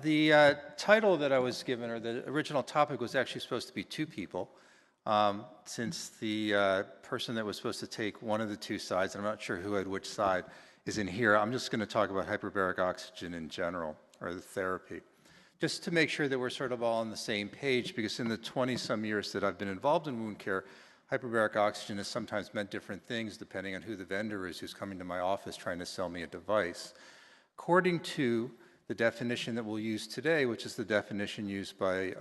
The title that I was given, or the original topic, was actually supposed to be two people. Since the person that was supposed to take one of the two sides, and I'm not sure who had which side, is in here, I'm just going to talk about hyperbaric oxygen in general, or the therapy. Just to make sure that we're sort of all on the same page, because in the 20-some years that I've been involved in wound care, hyperbaric oxygen has sometimes meant different things depending on who the vendor is who's coming to my office trying to sell me a device. According to the definition that we'll use today, which is the definition used by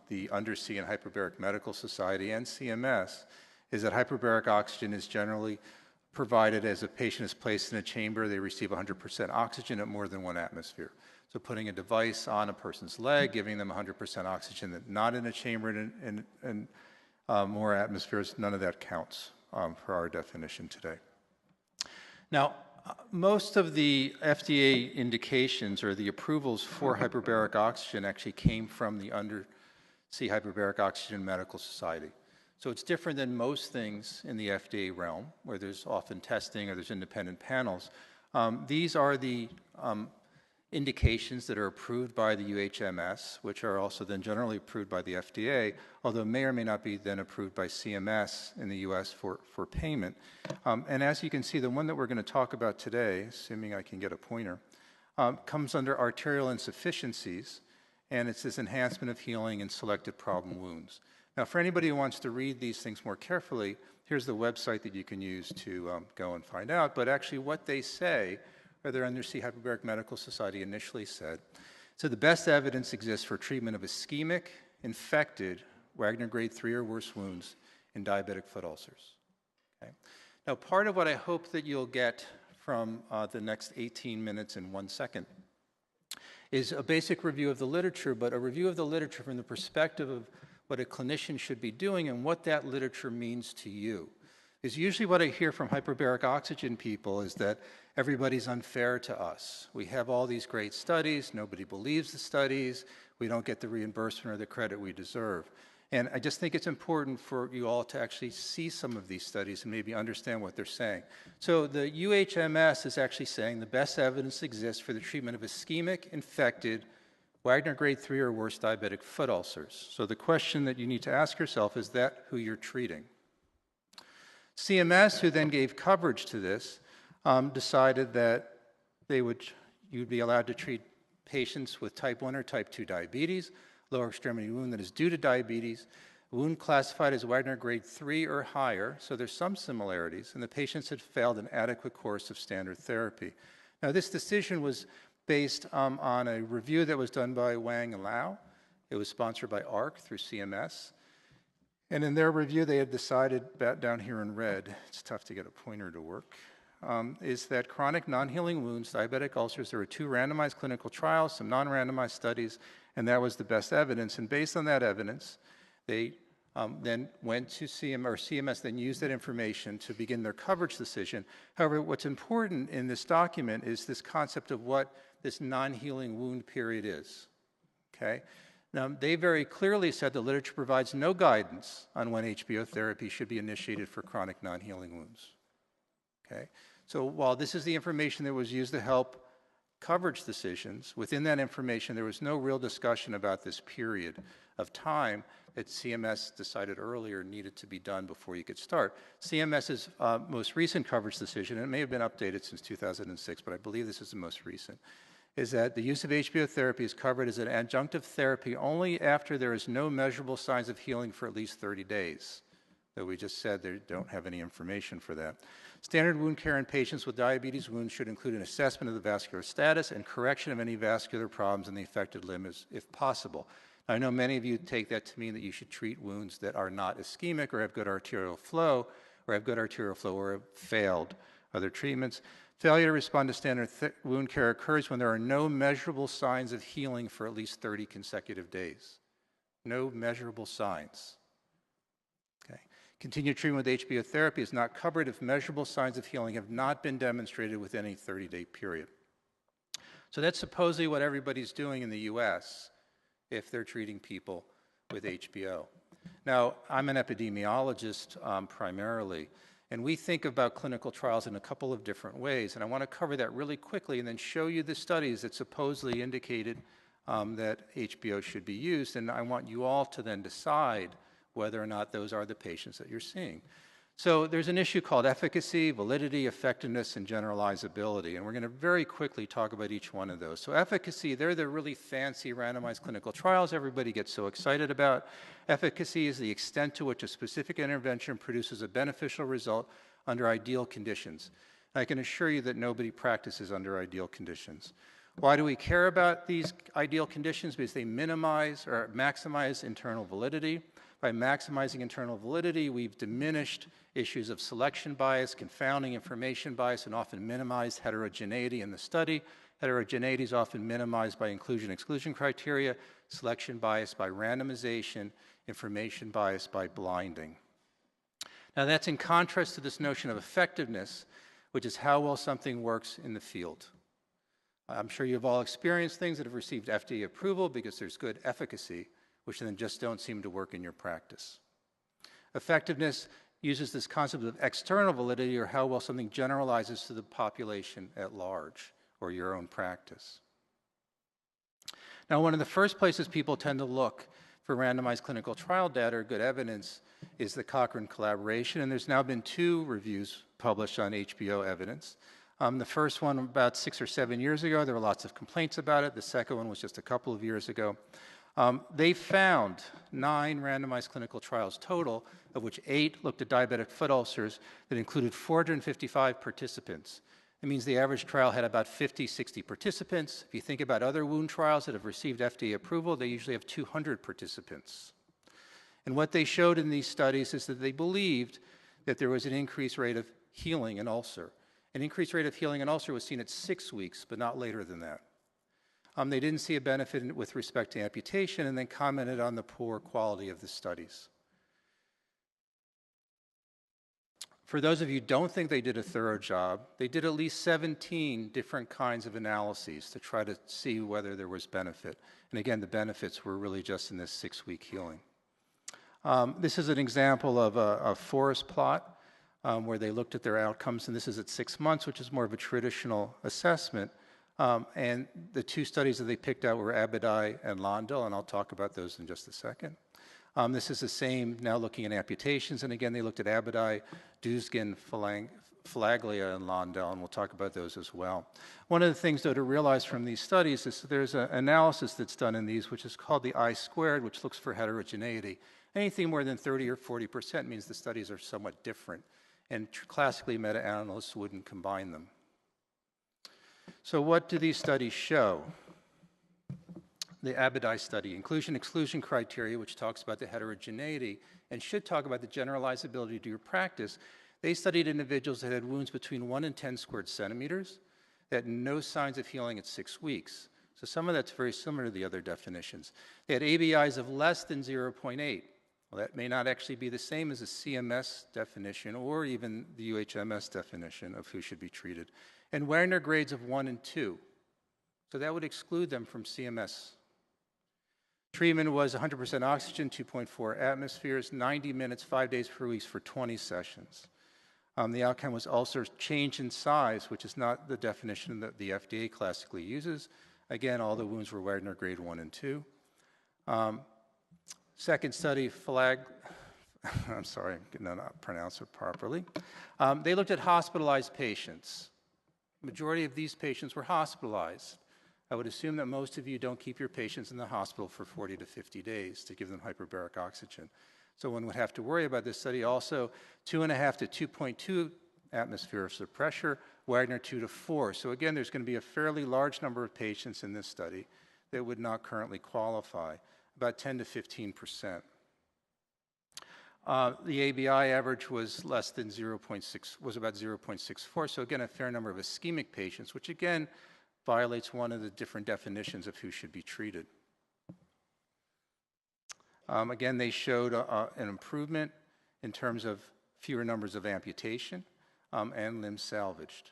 the Undersea and Hyperbaric Medical Society and CMS, is that hyperbaric oxygen is generally provided as a patient is placed in a chamber, they receive 100% oxygen at more than 1 atmosphere. So putting a device on a person's leg, giving them 100% oxygen, that not in a chamber and more atmospheres, none of that counts for our definition today. Now, most of the FDA indications or the approvals for hyperbaric oxygen actually came from the Undersea Hyperbaric Oxygen Medical Society. So it's different than most things in the FDA realm, where there's often testing or there's independent panels. These are the indications that are approved by the UHMS, which are also then generally approved by the FDA, although may or may not be then approved by CMS in the US for payment. And as you can see, the one that we're going to talk about today, assuming I can get a pointer, comes under arterial insufficiencies, and it's this enhancement of healing in selected problem wounds. Now, for anybody who wants to read these things more carefully, here's the website that you can use to go and find out, but actually what they say, or their Undersea Hyperbaric Medical Society initially said, so the best evidence exists for treatment of ischemic, infected, Wagner grade 3 or worse wounds in diabetic foot ulcers. Okay? Now, part of what I hope that you'll get from the next 18 minutes and 1 second is a basic review of the literature, but a review of the literature from the perspective of what a clinician should be doing and what that literature means to you. Because usually what I hear from hyperbaric oxygen people is that everybody's unfair to us. We have all these great studies, nobody believes the studies, we don't get the reimbursement or the credit we deserve. And I just think it's important for you all to actually see some of these studies and maybe understand what they're saying. So the UHMS is actually saying the best evidence exists for the treatment of ischemic, infected, Wagner grade 3 or worse diabetic foot ulcers. So the question that you need to ask yourself is that who you're treating? CMS, who then gave coverage to this, decided that you'd be allowed to treat patients with type 1 or type 2 diabetes, lower extremity wound that is due to diabetes, wound classified as Wagner grade 3 or higher, so there's some similarities, and the patients had failed an adequate course of standard therapy. Now, this decision was based on a review that was done by Wang and Lau. It was sponsored by ARC through CMS. And in their review, they had decided, down here in red, it's tough to get a pointer to work, is that chronic non-healing wounds, diabetic ulcers, there were 2 randomized clinical trials, some non-randomized studies, and that was the best evidence. And based on that evidence, they then went to CMS then used that information to begin their coverage decision. However, what's important in this document is this concept of what this non-healing wound period is, okay? Now, they very clearly said the literature provides no guidance on when HBO therapy should be initiated for chronic non-healing wounds, okay? So while this is the information that was used to help coverage decisions, within that information there was no real discussion about this period of time that CMS decided earlier needed to be done before you could start. CMS's most recent coverage decision, and it may have been updated since 2006, but I believe this is the most recent, is that the use of HBO therapy is covered as an adjunctive therapy only after there is no measurable signs of healing for at least 30 days. Though we just said they don't have any information for that. Standard wound care in patients with diabetes wounds should include an assessment of the vascular status and correction of any vascular problems in the affected limb if possible. I know many of you take that to mean that you should treat wounds that are not ischemic or have good arterial flow or have failed other treatments. Failure to respond to standard wound care occurs when there are no measurable signs of healing for at least 30 consecutive days. No measurable signs. Okay. Continued treatment with HBO therapy is not covered if measurable signs of healing have not been demonstrated within a 30-day period. So that's supposedly what everybody's doing in the US if they're treating people with HBO. Now, I'm an epidemiologist primarily, and we think about clinical trials in a couple of different ways, and I want to cover that really quickly and then show you the studies that supposedly indicated that HBO should be used, and I want you all to then decide whether or not those are the patients that you're seeing. So there's an issue called efficacy, validity, effectiveness, and generalizability, and we're going to very quickly talk about each one of those. So efficacy, they're the really fancy randomized clinical trials everybody gets so excited about. Efficacy is the extent to which a specific intervention produces a beneficial result under ideal conditions. I can assure you that nobody practices under ideal conditions. Why do we care about these ideal conditions? Because they minimize or maximize internal validity. By maximizing internal validity, we've diminished issues of selection bias, confounding information bias, and often minimized heterogeneity in the study. Heterogeneity is often minimized by inclusion-exclusion criteria, selection bias by randomization, information bias by blinding. Now that's in contrast to this notion of effectiveness, which is how well something works in the field. I'm sure you've all experienced things that have received FDA approval because there's good efficacy, which then just don't seem to work in your practice. Effectiveness uses this concept of external validity, or how well something generalizes to the population at large, or your own practice. Now, one of the first places people tend to look for randomized clinical trial data or good evidence is the Cochrane collaboration, and there's now been 2 reviews published on HBO evidence. The first one about 6 or 7 years ago, there were lots of complaints about it. The second one was just a couple of years ago. They found 9 randomized clinical trials total, of which 8 looked at diabetic foot ulcers that included 455 participants. It means the average trial had about 50, 60 participants. If you think about other wound trials that have received FDA approval, they usually have 200 participants. And what they showed in these studies is that they believed that there was an increased rate of healing in ulcer. An increased rate of healing in ulcer was seen at 6 weeks, but not later than that. They didn't see a benefit with respect to amputation, and then commented on the poor quality of the studies. For those of you who don't think they did a thorough job, they did at least 17 different kinds of analyses to try to see whether there was benefit. And again, the benefits were really just in this 6-week healing. This is an example of a forest plot where they looked at their outcomes, and this is at 6 months, which is more of a traditional assessment. And the 2 studies that they picked out were Abadai and Londell, and I'll talk about those in just a second. This is the same, now looking at amputations, and again, they looked at Abadai, Dusgan, Falaglia, and Londell, and we'll talk about those as well. One of the things, though, to realize from these studies is that there's an analysis that's done in these, which is called the I-squared, which looks for heterogeneity. Anything more than 30 or 40% means the studies are somewhat different, and classically, meta-analysts wouldn't combine them. So what do these studies show? The Abadai study, inclusion-exclusion criteria, which talks about the heterogeneity and should talk about the generalizability to your practice. They studied individuals that had wounds between 1 and 10 squared centimeters that had no signs of healing at 6 weeks. So some of that's very similar to the other definitions. They had ABIs of less than 0.8. Well, that may not actually be the same as a CMS definition or even the UHMS definition of who should be treated. And Wagner grades of 1 and 2. So that would exclude them from CMS. Treatment was 100% oxygen, 2.4 atmospheres, 90 minutes, 5 days per week for 20 sessions. The outcome was ulcer change in size, which is not the definition that the FDA classically uses. Again, all the wounds were Wagner grade 1 and 2. Second study, I'm sorry, I did not pronounce it properly. They looked at hospitalized patients. The majority of these patients were hospitalized. I would assume that most of you don't keep your patients in the hospital for 40 to 50 days to give them hyperbaric oxygen. So one would have to worry about this study. Also, 2.5 to 2.2 atmospheres of pressure, Wagner 2 to 4. So again, there's going to be a fairly large number of patients in this study that would not currently qualify, about 10 to 15%. The ABI average was less than 0.6, was about 0.64. So again, a fair number of ischemic patients, which again violates one of the different definitions of who should be treated. Again, they showed an improvement in terms of fewer numbers of amputation and limbs salvaged.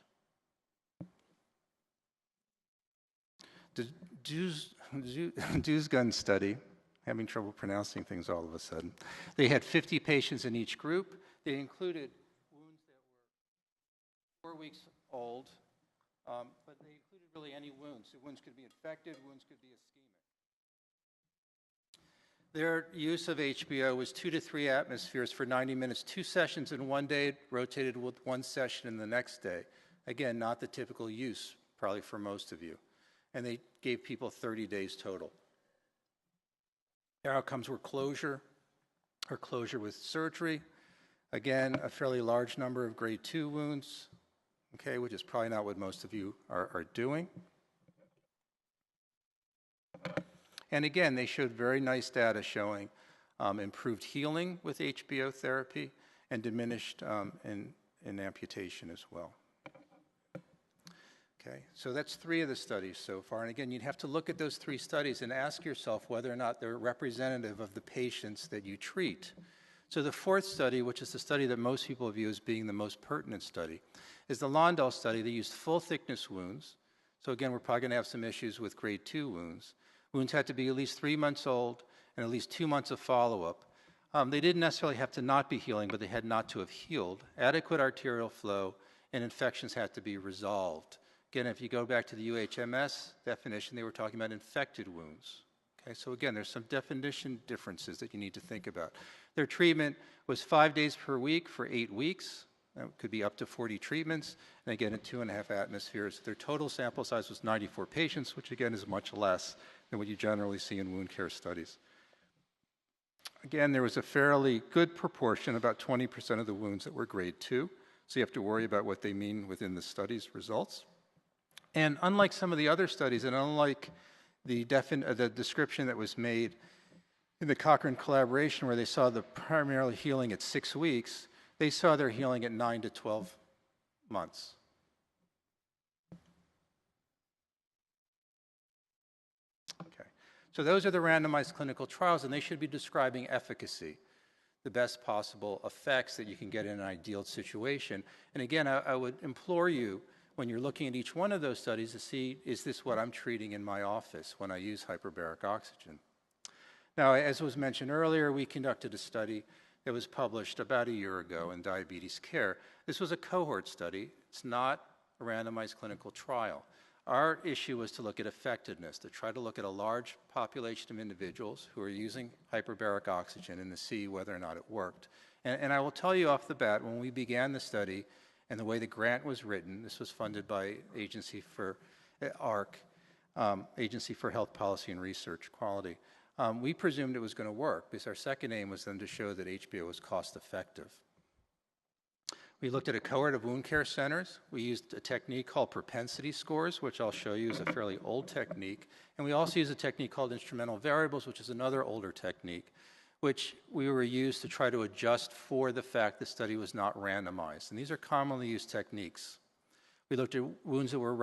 The Dusgan study, having trouble pronouncing things all of a sudden. They had 50 patients in each group. They included wounds that were 4 weeks old, but they included really any wounds. So wounds could be infected, wounds could be ischemic. Their use of HBO was 2 to 3 atmospheres for 90 minutes, 2 sessions in one day, rotated with 1 session in the next day. Again, not the typical use, probably for most of you. And they gave people 30 days total. Their outcomes were closure or closure with surgery. Again, a fairly large number of grade 2 wounds, okay, which is probably not what most of you are doing. And again, they showed very nice data showing improved healing with HBO therapy and diminished in amputation as well. Okay, so that's 3 of the studies so far. And again, you'd have to look at those 3 studies and ask yourself whether or not they're representative of the patients that you treat. So the 4th study, which is the study that most people view as being the most pertinent study, is the Londell study. They used full thickness wounds. So again, we're probably going to have some issues with grade 2 wounds. Wounds had to be at least 3 months old and at least 2 months of follow-up. They didn't necessarily have to not be healing, but they had not to have healed. Adequate arterial flow and infections had to be resolved. Again, if you go back to the UHMS definition, they were talking about infected wounds. Okay, so again, there's some definition differences that you need to think about. Their treatment was 5 days per week for 8 weeks. That could be up to 40 treatments, and again, at 2.5 atmospheres. Their total sample size was 94 patients, which again is much less than what you generally see in wound care studies. Again, there was a fairly good proportion, about 20% of the wounds that were grade 2, so you have to worry about what they mean within the study's results. And unlike some of the other studies, and unlike the description that was made in the Cochrane collaboration where they saw the primarily healing at 6 weeks, they saw their healing at 9 to 12 months. Okay, so those are the randomized clinical trials, and they should be describing efficacy, the best possible effects that you can get in an ideal situation. And again, I would implore you, when you're looking at each one of those studies, to see, is this what I'm treating in my office when I use hyperbaric oxygen? Now, as was mentioned earlier, we conducted a study that was published about a year ago in Diabetes Care. This was a cohort study. It's not a randomized clinical trial. Our issue was to look at effectiveness, to try to look at a large population of individuals who are using hyperbaric oxygen and to see whether or not it worked. And I will tell you off the bat, when we began the study and the way the grant was written, this was funded by Agency for ARC, Agency for Health Policy and Research Quality. We presumed it was going to work because our second aim was then to show that HBO was cost effective. We looked at a cohort of wound care centers. We used a technique called propensity scores, which I'll show you is a fairly old technique. And we also used a technique called instrumental variables, which is another older technique, which we were used to try to adjust for the fact the study was not randomized. And these are commonly used techniques. We looked at wounds that were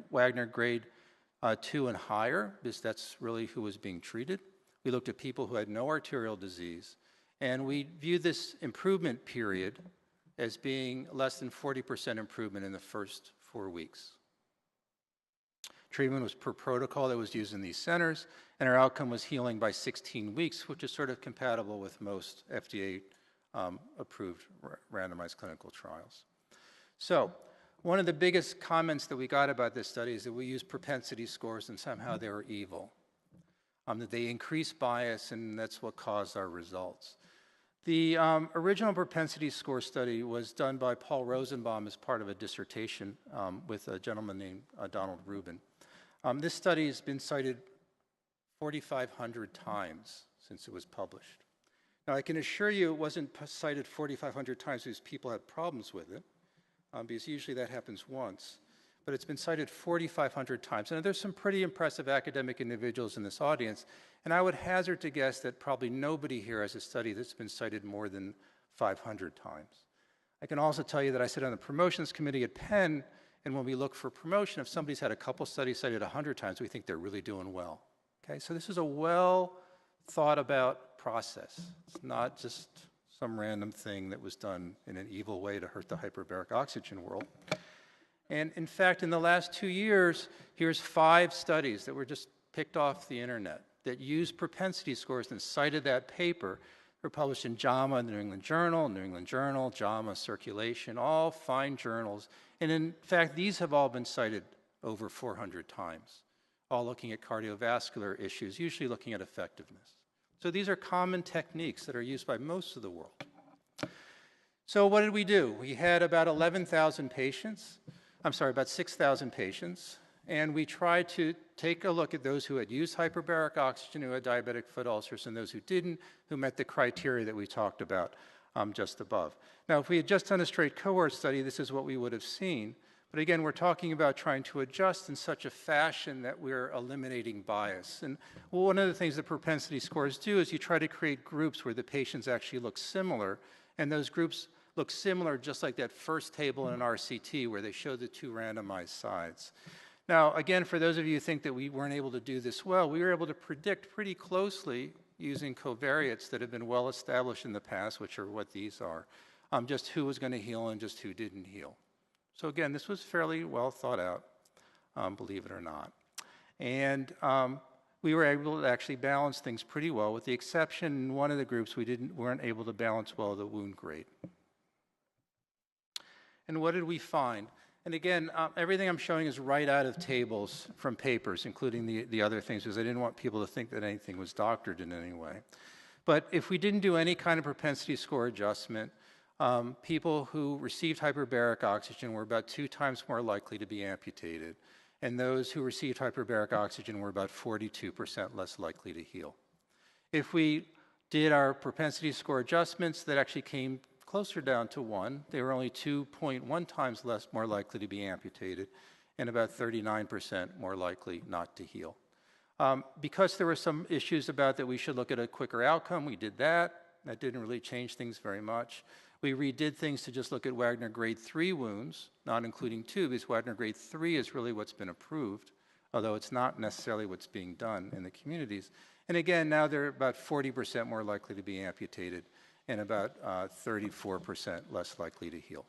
Wagner grade 2 and higher, because that's really who was being treated. We looked at people who had no arterial disease, and we viewed this improvement period as being less than 40% improvement in the first 4 weeks. Treatment was per protocol that was used in these centers, and our outcome was healing by 16 weeks, which is sort of compatible with most FDA-approved randomized clinical trials. So, one of the biggest comments that we got about this study is that we used propensity scores and somehow they were evil, that they increased bias and that's what caused our results. The original propensity score study was done by Paul Rosenbaum as part of a dissertation with a gentleman named Donald Rubin. This study has been cited 4,500 times since it was published. Now, I can assure you it wasn't cited 4,500 times because people had problems with it, because usually that happens once. But it's been cited 4,500 times. And there's some pretty impressive academic individuals in this audience, and I would hazard to guess that probably nobody here has a study that's been cited more than 500 times. I can also tell you that I sit on the promotions committee at Penn, and when we look for promotion, if somebody's had a couple studies cited 100 times, we think they're really doing well. Okay, so this is a well thought about process. It's not just some random thing that was done in an evil way to hurt the hyperbaric oxygen world. And in fact, in the last 2 years, here's 5 studies that were just picked off the internet that used propensity scores and cited that paper. They were published in JAMA, New England Journal, JAMA, Circulation, all fine journals. And in fact, these have all been cited over 400 times, all looking at cardiovascular issues, usually looking at effectiveness. So these are common techniques that are used by most of the world. So what did we do? We had about 11,000 patients. I'm sorry, about 6,000 patients. And we tried to take a look at those who had used hyperbaric oxygen, who had diabetic foot ulcers, and those who didn't, who met the criteria that we talked about just above. Now, if we had just done a straight cohort study, this is what we would have seen. But again, we're talking about trying to adjust in such a fashion that we're eliminating bias. And one of the things that propensity scores do is you try to create groups where the patients actually look similar, and those groups look similar just like that first table in an RCT where they show the two randomized sides. Now, again, for those of you who think that we weren't able to do this well, we were able to predict pretty closely using covariates that have been well established in the past, which are what these are, just who was going to heal and just who didn't heal. So again, this was fairly well thought out, believe it or not. And we were able to actually balance things pretty well, with the exception in one of the groups weren't able to balance well the wound grade. And what did we find? And again, everything I'm showing is right out of tables from papers, including the other things, because I didn't want people to think that anything was doctored in any way. But if we didn't do any kind of propensity score adjustment, people who received hyperbaric oxygen were about 2 times more likely to be amputated, and those who received hyperbaric oxygen were about 42% less likely to heal. If we did our propensity score adjustments, that actually came closer down to 1. They were only 2.1 times more likely to be amputated, and about 39% more likely not to heal. Because there were some issues about that we should look at a quicker outcome, we did that. That didn't really change things very much. We redid things to just look at Wagner grade 3 wounds, not including 2, because Wagner grade 3 is really what's been approved, although it's not necessarily what's being done in the communities. And again, now they're about 40% more likely to be amputated and about 34% less likely to heal.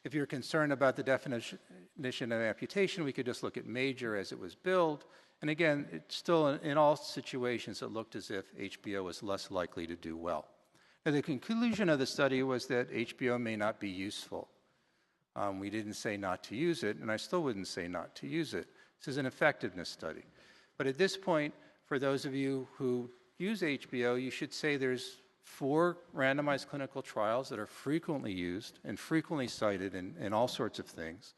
If you're concerned about the definition of amputation, we could just look at major as it was billed. And again, it's still in all situations, it looked as if HBO was less likely to do well. Now, the conclusion of the study was that HBO may not be useful. We didn't say not to use it, and I still wouldn't say not to use it. This is an effectiveness study. But at this point, for those of you who use HBO, you should say there's 4 randomized clinical trials that are frequently used and frequently cited in all sorts of things.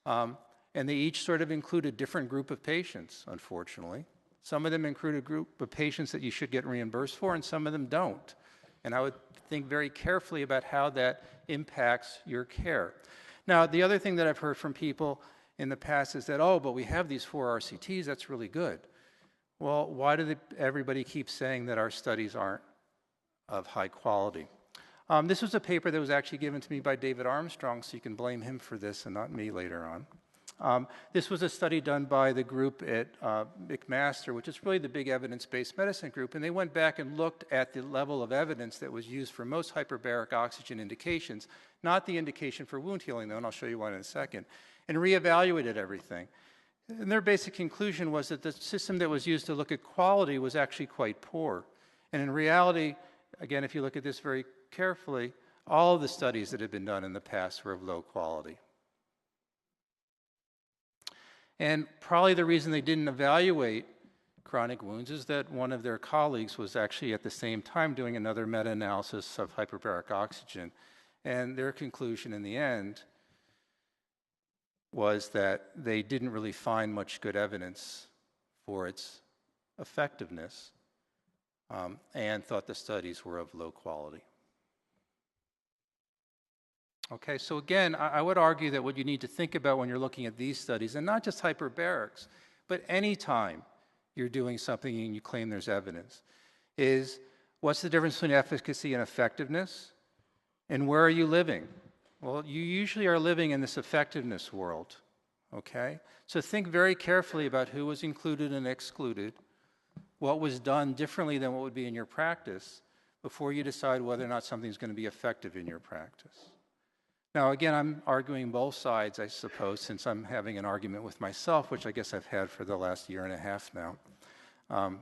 And they each sort of include a different group of patients, unfortunately. Some of them include a group of patients that you should get reimbursed for, and some of them don't. And I would think very carefully about how that impacts your care. Now, the other thing that I've heard from people in the past is that, oh, but we have these 4 RCTs, that's really good. Well, why do everybody keep saying that our studies aren't of high quality? This was a paper that was actually given to me by David Armstrong, so you can blame him for this and not me later on. This was a study done by the group at McMaster, which is really the big evidence-based medicine group, and they went back and looked at the level of evidence that was used for most hyperbaric oxygen indications, not the indication for wound healing, though, and I'll show you one in a second, and reevaluated everything. And their basic conclusion was that the system that was used to look at quality was actually quite poor. And in reality, again, if you look at this very carefully, all of the studies that had been done in the past were of low quality. And probably the reason they didn't evaluate chronic wounds is that one of their colleagues was actually at the same time doing another meta-analysis of hyperbaric oxygen. And their conclusion in the end was that they didn't really find much good evidence for its effectiveness and thought the studies were of low quality. Okay, so again, I would argue that what you need to think about when you're looking at these studies, and not just hyperbarics, but any time you're doing something and you claim there's evidence, is what's the difference between efficacy and effectiveness? And where are you living? Well, you usually are living in this effectiveness world, okay? So think very carefully about who was included and excluded, what was done differently than what would be in your practice, before you decide whether or not something's going to be effective in your practice. Now, again, I'm arguing both sides, I suppose, since I'm having an argument with myself, which I guess I've had for the last 1.5 years now.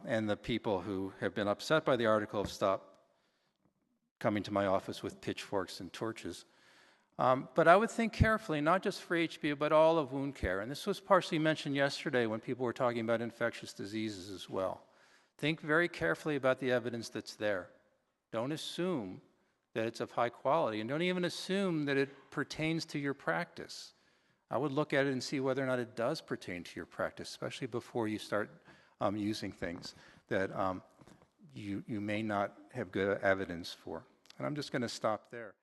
And the people who have been upset by the article have stopped coming to my office with pitchforks and torches. But I would think carefully, not just for HBO, but all of wound care. And this was partially mentioned yesterday when people were talking about infectious diseases as well. Think very carefully about the evidence that's there. Don't assume that it's of high quality, and don't even assume that it pertains to your practice. I would look at it and see whether or not it does pertain to your practice, especially before you start using things that you may not have good evidence for. And I'm just going to stop there.